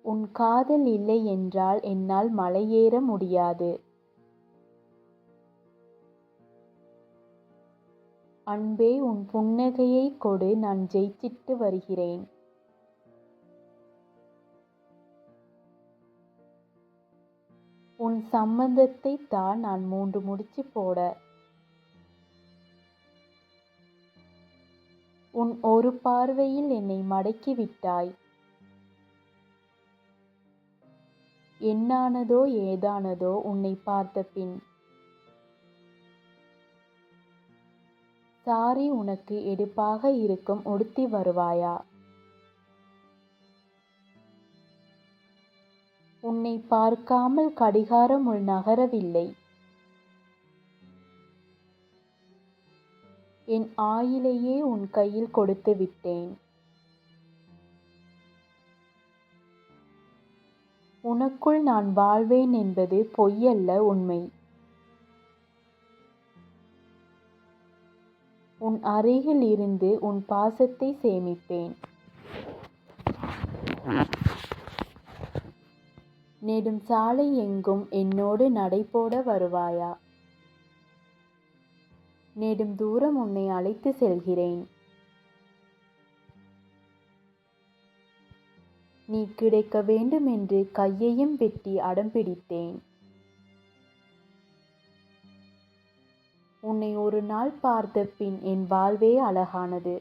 உன் காதல் இல்லை என்றால் என்னால் மலையேற முடியாது. அன்பே, உன் புன்னகையைக் கொடு, நான் ஜெயிச்சிட்டு வருகிறேன். உன் சம்மதத்தைத் தா, நான் 3 முடிச்சு போட. உன் ஒரு பார்வையில் என்னை மடக்கி விட்டாய். என்னானதோ ஏதானதோ உன்னை பார்த்த பின். சாரி, உனக்கு எடுப்பாக இருக்கும் உடுத்தி வருவாயா? உன்னை பார்க்காமல் கடிகாரம் உள் நகரவில்லை. என் ஆயுளையே உன் கையில் கொடுத்து விட்டேன். உனக்குள் நான் வாழ்வேன் என்பது பொய்யல்ல, உண்மை. உன் அருகில் இருந்து உன் பாசத்தை சேமிப்பேன். நெடும் சாலை எங்கும் என்னோடு நடைபோட வருவாயா? நெடும் தூரம் உன்னை அழைத்து செல்கிறேன். நீ கிடைக்க வேண்டும் என்று கையையும் வெட்டி அடம்பிடித்தேன். உன்னை ஒரு நாள் பார்த்த பின் என் வாழ்வே அழகானது.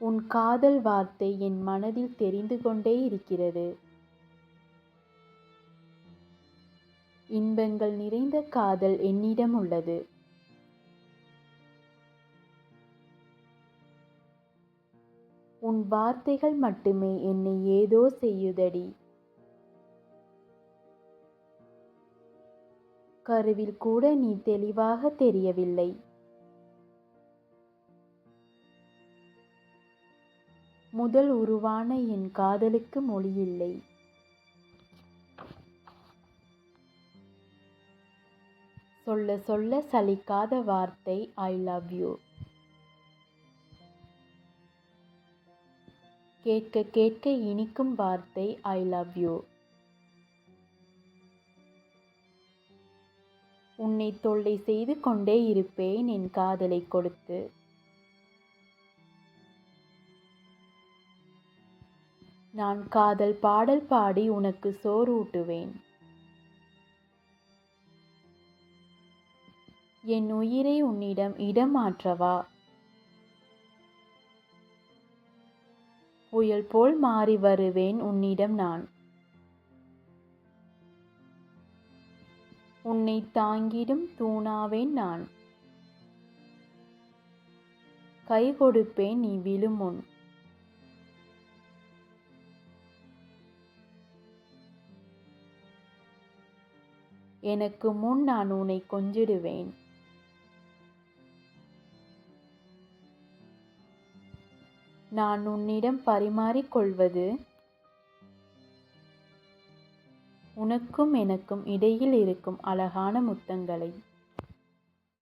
உன் காதல் வார்த்தை என் மனதில் தெரிந்து கொண்டே இருக்கிறது. இன்பங்கள் நிறைந்த காதல் என்னிடம் உள்ளது. உன் வார்த்தைகள் மட்டுமே என்னை ஏதோ செய்யுதடி. கருவில் கூட நீ தெளிவாக தெரியவில்லை. முதல் உருவான என் காதலுக்கு மொழியில்லை. சொல்ல சொல்ல சலிக்காத வார்த்தை ஐ லவ் யூ. கேட்க கேட்க இனிக்கும் வார்த்தை ஐ லவ் யூ. உன்னை தொல்லை செய்து கொண்டே இருப்பேன் என் காதலை கொடுத்து. நான் காதல் பாடல் பாடி உனக்கு சோறூட்டுவேன். என் உயிரை உன்னிடம் இடம் மாற்றவா? புயல் போல் மாறி வருவேன் உன்னிடம் நான். உன்னை தாங்கிடும் தூணாவேன் நான். கை கொடுப்பேன் நீ விழும் முன். எனக்கு முன் நான் உன்னை கொஞ்சிடுவேன். நான் உன்னிடம் பரிமாறிக் கொள்வது உனக்கும் எனக்கும் இடையில் இருக்கும் அழகான முத்தங்களை.